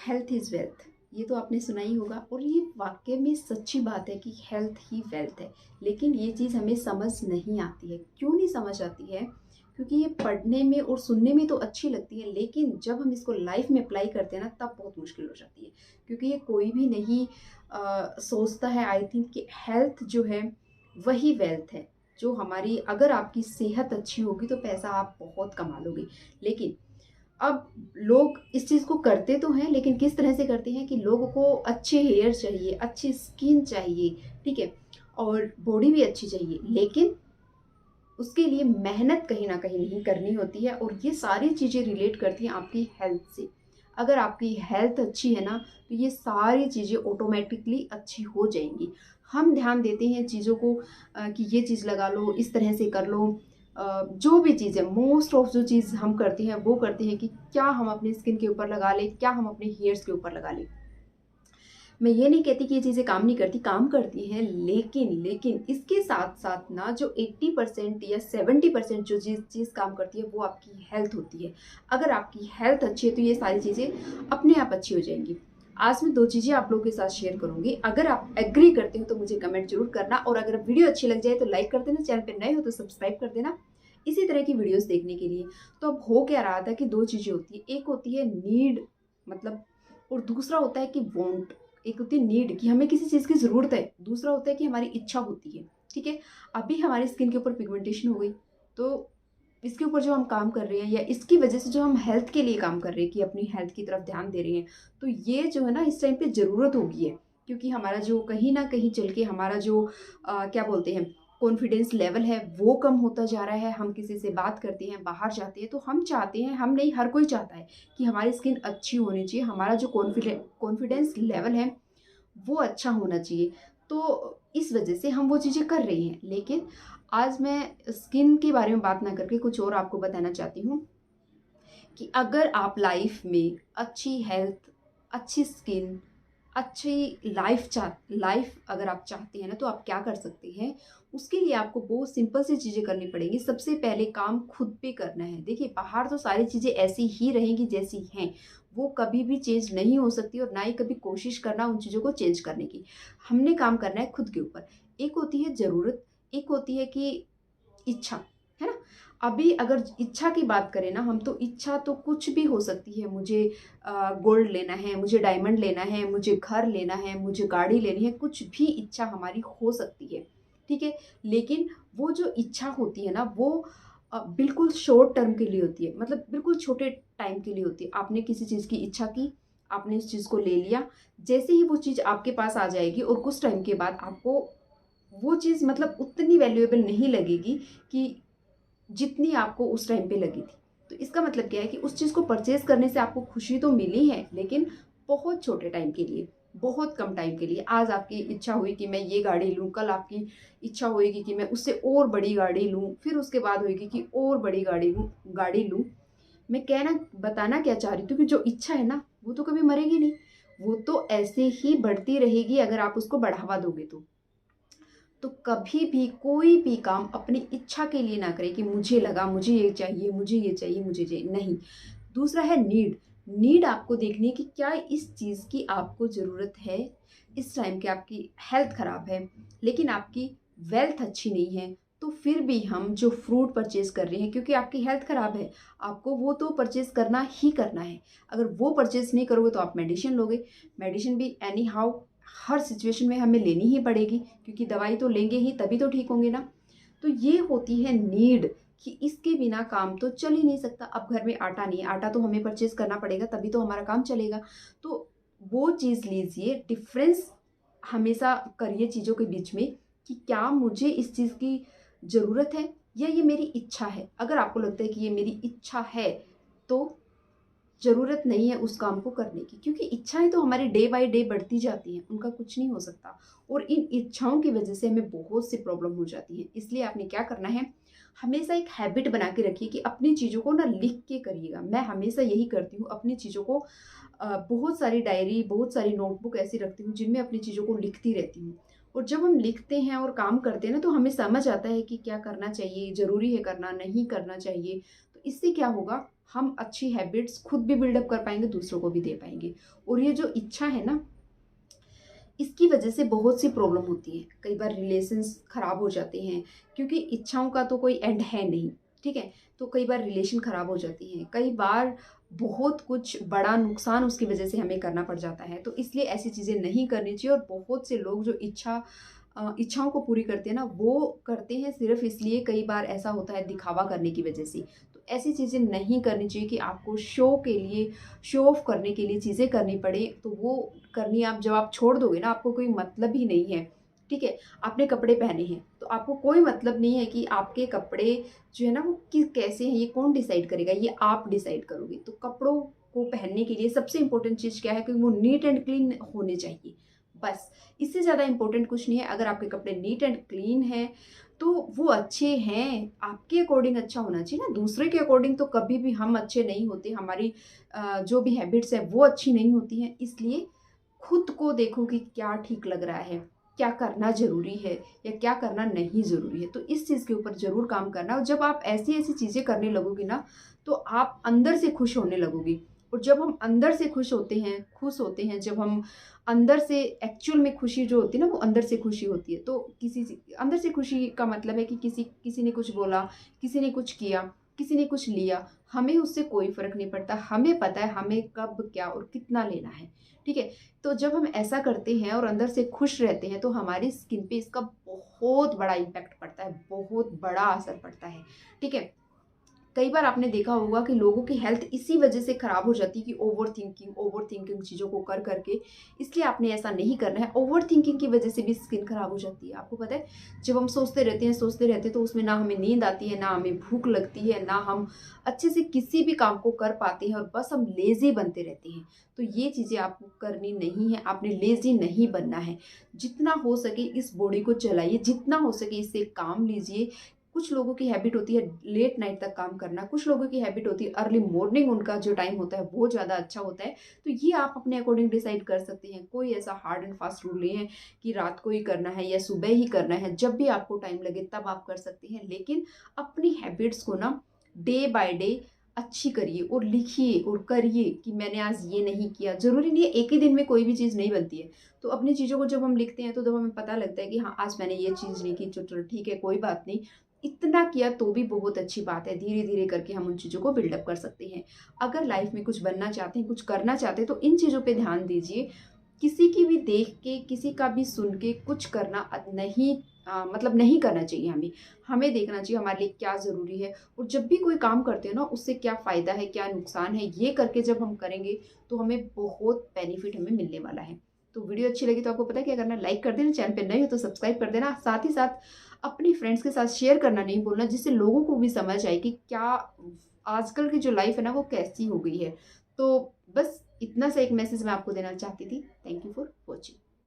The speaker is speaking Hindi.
हेल्थ इज़ वेल्थ, ये तो आपने सुना ही होगा और ये वाक़ई में सच्ची बात है कि हेल्थ ही वेल्थ है। लेकिन ये चीज़ हमें समझ नहीं आती है। क्यों नहीं समझ आती है? क्योंकि ये पढ़ने में और सुनने में तो अच्छी लगती है, लेकिन जब हम इसको लाइफ़ में अप्लाई करते हैं ना, तब बहुत मुश्किल हो जाती है। क्योंकि ये कोई भी नहीं सोचता है आई थिंक कि हेल्थ जो है वही वेल्थ है। जो हमारी अगर आपकी सेहत अच्छी होगी तो पैसा आप बहुत कमा लोगे। लेकिन अब लोग इस चीज़ को करते तो हैं, लेकिन किस तरह से करते हैं कि लोगों को अच्छे हेयर चाहिए, अच्छी स्किन चाहिए, ठीक है? और बॉडी भी अच्छी चाहिए, लेकिन उसके लिए मेहनत कहीं न कहीं नहीं करनी होती है और ये सारी चीज़ें रिलेट करती हैं आपकी हेल्थ से। अगर आपकी हेल्थ अच्छी है ना, तो ये सारी चीज़ें ऑटोमैटिकली अच्छी हो जाएँगी। हम ध्यान देते हैं चीज़ों को कि ये चीज़ लगा लो, इस तरह से कर लो। जो भी चीज़ है, मोस्ट ऑफ जो चीज़ हम करते हैं, वो करते हैं कि क्या हम अपनी स्किन के ऊपर लगा लें, क्या हम अपने हेयर्स के ऊपर लगा लें। मैं ये नहीं कहती कि ये चीज़ें काम नहीं करती, काम करती हैं, लेकिन इसके साथ-साथ ना जो 80% या 70% जो चीज़ काम करती है, वो आपकी हेल्थ होती है। अगर आपकी हेल्थ अच्छी है, तो ये सारी चीज़ें अपने आप अच्छी हो जाएँगी। आज मैं 2 चीज़ें आप लोगों के साथ शेयर करूँगी। अगर आप एग्री करते हो, तो मुझे कमेंट ज़रूर करना और अगर वीडियो अच्छी लग जाए, तो लाइक कर देना, चैनल पे नए हो तो सब्सक्राइब कर देना, इसी तरह की वीडियोज़ देखने के लिए। तो अब हो क्या रहा था कि 2 चीज़ें होती हैं, एक होती है नीड मतलब और दूसरा होता है कि वांट। एक होती है नीड कि हमें किसी चीज़ की ज़रूरत है, दूसरा होता है कि हमारी इच्छा होती है, ठीक है? अभी हमारी स्किन के ऊपर पिगमेंटेशन हो गई, तो इसके ऊपर जो हम काम कर रहे हैं या इसकी वजह से जो हम हेल्थ के लिए काम कर रहे हैं कि अपनी हेल्थ की तरफ ध्यान दे रहे हैं, तो ये जो है ना इस टाइम पे ज़रूरत हो गई है। क्योंकि हमारा जो कहीं न कहीं चल के हमारा जो क्या बोलते हैं कॉन्फिडेंस लेवल है वो कम होता जा रहा है। हम किसी से बात करते हैं, बाहर जाते हैं तो हम चाहते हैं, हम नहीं हर कोई चाहता है कि हमारी स्किन अच्छी होनी चाहिए, हमारा जो कॉन्फिडेंस लेवल है वो अच्छा होना चाहिए। तो इस वजह से हम वो चीज़ें कर रहे हैं। लेकिन आज मैं स्किन के बारे में बात ना करके कुछ और आपको बताना चाहती हूँ कि अगर आप लाइफ में अच्छी हेल्थ, अच्छी स्किन, अच्छी लाइफ अगर आप चाहते हैं ना, तो आप क्या कर सकते हैं? उसके लिए आपको बहुत सिंपल सी चीज़ें करनी पड़ेंगी। सबसे पहले काम खुद पे करना है। देखिए, बाहर तो सारी चीज़ें ऐसी ही रहेंगी जैसी हैं। वो कभी भी चेंज नहीं हो सकती और ना ही कभी कोशिश करना उन चीज़ों को चेंज करने की। हमने काम करना है खुद के ऊपर। एक होती है ज़रूरत, एक होती है कि इच्छा, है ना? अभी अगर इच्छा की बात करें ना हम, तो इच्छा तो कुछ भी हो सकती है। मुझे गोल्ड लेना है, मुझे डायमंड लेना है, मुझे घर लेना है, मुझे गाड़ी लेनी है, कुछ भी इच्छा हमारी हो सकती है, ठीक है? लेकिन वो जो इच्छा होती है ना, वो बिल्कुल शॉर्ट टर्म के लिए होती है, मतलब बिल्कुल छोटे टाइम के लिए होती है। आपने किसी चीज़ की इच्छा की, आपने उस चीज़ को ले लिया, जैसे ही वो चीज़ आपके पास आ जाएगी और कुछ टाइम के बाद आपको वो चीज़ मतलब उतनी वैल्यूएबल नहीं लगेगी कि जितनी आपको उस टाइम पे लगी थी। तो इसका मतलब क्या है कि उस चीज़ को परचेज़ करने से आपको खुशी तो मिली है, लेकिन बहुत छोटे टाइम के लिए, बहुत कम टाइम के लिए। आज आपकी इच्छा हुई कि मैं ये गाड़ी लूँ, कल आपकी इच्छा होएगी कि मैं उससे और बड़ी गाड़ी लूँ, फिर उसके बाद होएगी कि और बड़ी गाड़ी लूँ। मैं कहना बताना क्या चाह रही हूँ कि जो इच्छा है ना, वो तो कभी मरेगी नहीं। वो तो ऐसे ही बढ़ती रहेगी अगर आप उसको बढ़ावा दोगे तो। तो कभी भी कोई भी काम अपनी इच्छा के लिए ना करें कि मुझे लगा मुझे ये चाहिए, मुझे ये चाहिए, मुझे चाहिए, नहीं। दूसरा है नीड। नीड आपको देखनी है कि क्या इस चीज़ की आपको ज़रूरत है। इस टाइम की आपकी हेल्थ ख़राब है, लेकिन आपकी वेल्थ अच्छी नहीं है, तो फिर भी हम जो फ्रूट परचेज़ कर रहे हैं क्योंकि आपकी हेल्थ ख़राब है, आपको वो तो परचेज़ करना ही करना है। अगर वो परचेज़ नहीं करोगे तो आप मेडिसिन लोगे। मेडिसिन भी एनी हाउ हर सिचुएशन में हमें लेनी ही पड़ेगी क्योंकि दवाई तो लेंगे ही तभी तो ठीक होंगे ना। तो ये होती है नीड कि इसके बिना काम तो चल ही नहीं सकता। अब घर में आटा नहीं है, आटा तो हमें परचेज़ करना पड़ेगा तभी तो हमारा काम चलेगा। तो वो चीज़ लीजिए, डिफ़रेंस हमेशा करिए चीज़ों के बीच में कि क्या मुझे इस चीज़ की ज़रूरत है या ये मेरी इच्छा है। अगर आपको लगता है कि ये मेरी इच्छा है, तो ज़रूरत नहीं है उस काम को करने की क्योंकि इच्छाएँ तो हमारी डे बाय डे बढ़ती जाती हैं, उनका कुछ नहीं हो सकता और इन इच्छाओं की वजह से हमें बहुत सी प्रॉब्लम हो जाती है। इसलिए आपने क्या करना है, हमेशा एक हैबिट बना के रखिए कि अपनी चीज़ों को ना लिख के करिएगा। मैं हमेशा यही करती हूँ, अपनी चीज़ों को बहुत सारी डायरी, बहुत सारी नोटबुक ऐसी रखती हूँ जिनमें अपनी चीज़ों को लिखती रहती हूँ। और जब हम लिखते हैं और काम करते हैं ना, तो हमें समझ आता है कि क्या करना चाहिए, ज़रूरी है करना, नहीं करना चाहिए। तो इससे क्या होगा, हम अच्छी हैबिट्स खुद भी बिल्डअप कर पाएंगे, दूसरों को भी दे पाएंगे। और ये जो इच्छा है ना, इसकी वजह से बहुत सी प्रॉब्लम होती है। कई बार रिलेशंस खराब हो जाते हैं, क्योंकि इच्छाओं का तो कोई एंड है नहीं, ठीक है। तो कई बार रिलेशन खराब हो जाती हैं, कई बार बहुत कुछ बड़ा नुकसान उसकी वजह से हमें करना पड़ जाता है। तो इसलिए ऐसी चीज़ें नहीं करनी चाहिए। और बहुत से लोग जो इच्छाओं को पूरी करते हैं ना, वो करते हैं सिर्फ इसलिए, कई बार ऐसा होता है दिखावा करने की वजह से। तो ऐसी चीज़ें नहीं करनी चाहिए कि आपको शो के लिए, शो ऑफ करने के लिए चीज़ें करनी पड़े। तो वो करनी आप जब आप छोड़ दोगे ना, आपको कोई मतलब ही नहीं है, ठीक है। आपने कपड़े पहने हैं तो आपको कोई मतलब नहीं है कि आपके कपड़े जो है ना वो कैसे हैं, ये कौन डिसाइड करेगा, ये आप डिसाइड करोगे। तो कपड़ों को पहनने के लिए सबसे इंपॉर्टेंट चीज़ क्या है कि वो नीट एंड क्लीन होने चाहिए, बस। इससे ज़्यादा इंपॉर्टेंट कुछ नहीं है। अगर आपके कपड़े नीट एंड क्लीन हैं तो वो अच्छे हैं, आपके अकॉर्डिंग अच्छा होना चाहिए ना। दूसरे के अकॉर्डिंग तो कभी भी हम अच्छे नहीं होते, हमारी जो भी हैबिट्स है वो अच्छी नहीं होती हैं। इसलिए खुद को देखो कि क्या ठीक लग रहा है, क्या करना ज़रूरी है या क्या करना नहीं ज़रूरी है। तो इस चीज़ के ऊपर ज़रूर काम करना। और जब आप ऐसी ऐसी चीज़ें करने लगोगी ना, तो आप अंदर से खुश होने लगोगी। और जब हम अंदर से खुश होते हैं, जब हम अंदर से, एक्चुअल में खुशी जो होती है ना, वो अंदर से खुशी होती है। तो अंदर से खुशी का मतलब है कि किसी ने कुछ बोला, किसी ने कुछ किया, किसी ने कुछ लिया, हमें उससे कोई फ़र्क नहीं पड़ता। हमें पता है हमें कब, क्या और कितना लेना है, ठीक है। तो जब हम ऐसा करते हैं और अंदर से खुश रहते हैं, तो हमारी स्किन पे इसका बहुत बड़ा इम्पैक्ट पड़ता है, बहुत बड़ा असर पड़ता है, ठीक है। कई बार आपने देखा होगा कि लोगों की हेल्थ इसी वजह से खराब हो जाती है कि ओवर थिंकिंग चीज़ों को कर करके। इसलिए आपने ऐसा नहीं करना है। ओवर थिंकिंग की वजह से भी स्किन खराब हो जाती है। आपको पता है, जब हम सोचते रहते हैं तो उसमें ना हमें नींद आती है, ना हमें भूख लगती है, ना हम अच्छे से किसी भी काम को कर पाते हैं, और बस हम लेज़ी बनते रहते हैं। तो ये चीज़ें आपको करनी नहीं है, आपने लेज़ी नहीं बनना है। जितना हो सके इस बॉडी को चलाइए, जितना हो सके इससे काम लीजिए। कुछ लोगों की हैबिट होती है लेट नाइट तक काम करना, कुछ लोगों की हैबिट होती है अर्ली मॉर्निंग, उनका जो टाइम होता है वो ज़्यादा अच्छा होता है। तो ये आप अपने अकॉर्डिंग डिसाइड कर सकते हैं। कोई ऐसा हार्ड एंड फास्ट रूल नहीं है कि रात को ही करना है या सुबह ही करना है। जब भी आपको टाइम लगे तब आप कर सकते हैं, लेकिन अपनी हैबिट्स को ना डे बाय डे अच्छी करिए और लिखिए और करिए कि मैंने आज ये नहीं किया। ज़रूरी नहीं है, एक ही दिन में कोई भी चीज़ नहीं बनती है। तो अपनी चीज़ों को जब हम लिखते हैं तो जब हमें पता लगता है कि हाँ, आज मैंने ये चीज़ नहीं की, चलो ठीक है, कोई बात नहीं, इतना किया तो भी बहुत अच्छी बात है। धीरे धीरे करके हम उन चीज़ों को बिल्डअप कर सकते हैं। अगर लाइफ में कुछ बनना चाहते हैं, कुछ करना चाहते हैं, तो इन चीज़ों पे ध्यान दीजिए। किसी की भी देख के, किसी का भी सुन के कुछ करना नहीं, मतलब नहीं करना चाहिए हमें। हमें देखना चाहिए हमारे लिए क्या ज़रूरी है, और जब भी कोई काम करते हैं ना, उससे क्या फ़ायदा है, क्या नुकसान है, ये करके जब हम करेंगे तो हमें बहुत बेनिफिट हमें मिलने वाला है। तो वीडियो अच्छी लगी तो आपको पता है क्या करना है, लाइक कर देना, चैनल पे नए हो तो सब्सक्राइब कर देना। साथ ही साथ अपनी फ्रेंड्स के साथ शेयर करना नहीं भूलना, जिससे लोगों को भी समझ आए कि क्या आजकल की जो लाइफ है ना वो कैसी हो गई है। तो बस इतना सा एक मैसेज मैं आपको देना चाहती थी। Thank you for watching.